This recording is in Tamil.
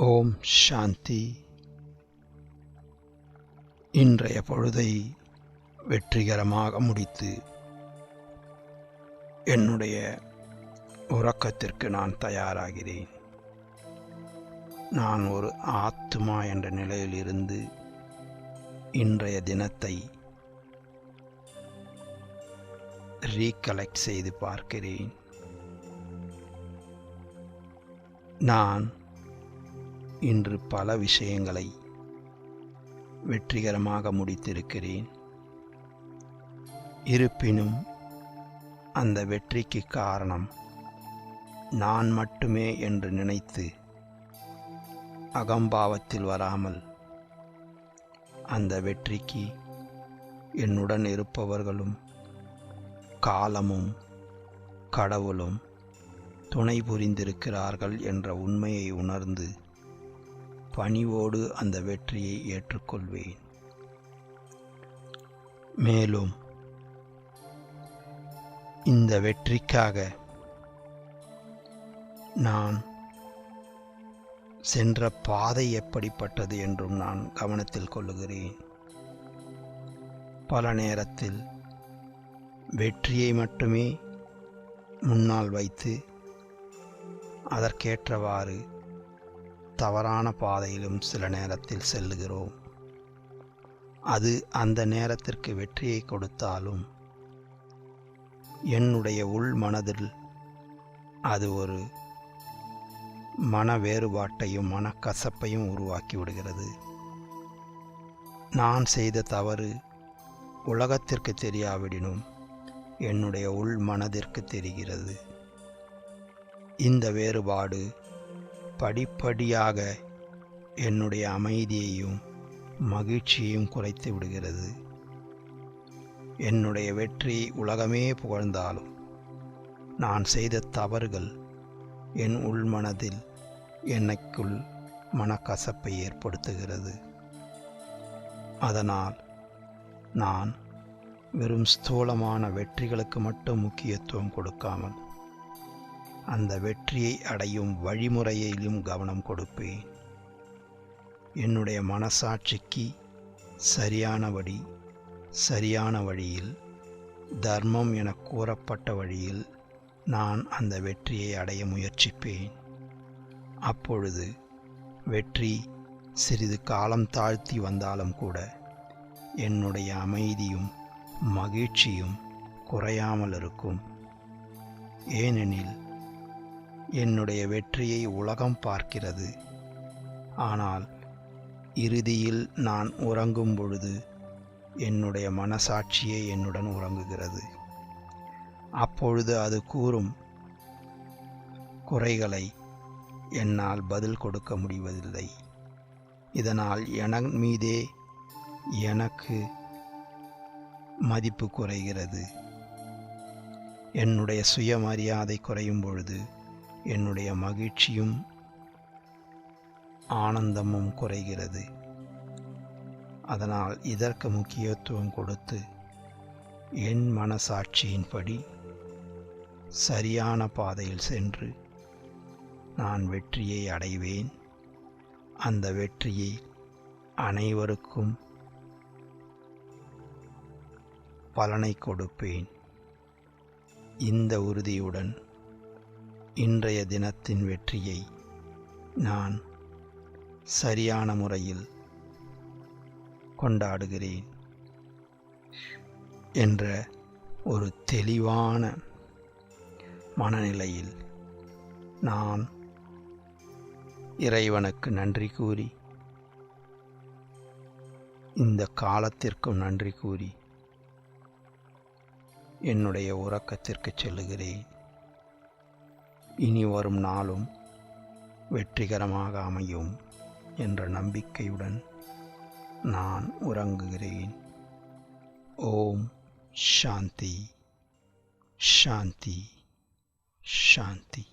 ஓம் சாந்தி. இன்றைய பொழுதை வெற்றிகரமாக முடித்து என்னுடைய உறக்கத்திற்கு நான் தயாராகிறேன். நான் ஒரு ஆத்மா என்ற நிலையில் இருந்து இன்றைய தினத்தை ரீகலெக்ட் செய்து பார்க்கிறேன். நான் இன்று பல விஷயங்களை வெற்றிகரமாக முடித்திருக்கிறேன். இருப்பினும் அந்த வெற்றிக்கு காரணம் நான் மட்டுமே என்று நினைத்து அகம்பாவத்தில் வராமல் அந்த வெற்றிக்கு என்னுடன் இருப்பவர்களும் காலமும் கடவுளும் துணை புரிந்திருக்கிறார்கள் என்ற உண்மையை உணர்ந்து பணிவோடு அந்த வெற்றியை ஏற்றுக்கொள்வேன். மேலும் இந்த வெற்றிக்காக நான் சென்ற பாதை எப்படிப்பட்டது என்றும் நான் கவனத்தில் கொள்ளுகிறேன். பல நேரத்தில் வெற்றியை மட்டுமே முன்னால் வைத்து அதற்கேற்றவாறு தவறான பாதையிலும் சில நேரத்தில் செல்லுகிறோம். அது அந்த நேரத்திற்கு வெற்றியை கொடுத்தாலும் என்னுடைய உள் மனதில் அது ஒரு மன வேறுபாட்டையும் மனக்கசப்பையும் உருவாக்கி விடுகிறது. நான் செய்த தவறு உலகத்திற்கு தெரியாவிடினும் என்னுடைய உள் மனதிற்கு தெரிகிறது. இந்த வேறுபாடு படிப்படியாக என்னுடைய அமைதியையும் மகிழ்ச்சியையும் குறைத்து விடுகிறது. என்னுடைய வெற்றி உலகமே புகழ்ந்தாலும் நான் செய்த தவறுகள் என் உள்மனதில் எனக்குள் மனக்கசப்பை ஏற்படுத்துகிறது. அதனால் நான் வெறும் ஸ்தூலமான வெற்றிகளுக்கு மட்டும் முக்கியத்துவம் கொடுக்காமல் அந்த வெற்றியை அடையும் வழிமுறையிலும் கவனம் கொடுப்பேன். என்னுடைய மனசாட்சிக்கு சரியான வழியில் தர்மம் என கூறப்பட்ட வழியில் நான் அந்த வெற்றியை அடைய முயற்சிப்பேன். அப்பொழுது வெற்றி சிறிது காலம் தாழ்த்தி வந்தாலும் கூட என்னுடைய அமைதியும் மகிழ்ச்சியும் குறையாமல் இருக்கும். ஏனெனில் என்னுடைய வெற்றியை உலகம் பார்க்கிறது. ஆனால் இறுதியில் நான் உறங்கும் பொழுது என்னுடைய மனசாட்சியே என்னுடன் உறங்குகிறது. அப்பொழுது அது கூறும் குறைகளை என்னால் பதில் கொடுக்க முடிவதில்லை. இதனால் என் மீதே எனக்கு மதிப்பு குறைகிறது. என்னுடைய சுயமரியாதை குறையும் பொழுது என்னுடைய மகிழ்ச்சியும் ஆனந்தமும் குறைகிறது. அதனால் இதற்கு முக்கியத்துவம் கொடுத்து என் மனசாட்சியின்படி சரியான பாதையில் சென்று நான் வெற்றியை அடைவேன். அந்த வெற்றியை அனைவருக்கும் பலனை கொடுப்பேன். இந்த உறுதியுடன் இன்றைய தினத்தின் வெற்றியை நான் சரியான முறையில் கொண்டாடுகிறேன் என்ற ஒரு தெளிவான மனநிலையில் நான் இறைவனுக்கு நன்றி கூறி இந்த காலத்திற்கும் நன்றி கூறி என்னுடைய உறக்கத்திற்கு செல்லுகிறேன். இனி வரும் நாளும் வெற்றிகரமாக அமையும் என்ற நம்பிக்கையுடன் நான் உறங்குகிறேன். ஓம் சாந்தி சாந்தி சாந்தி.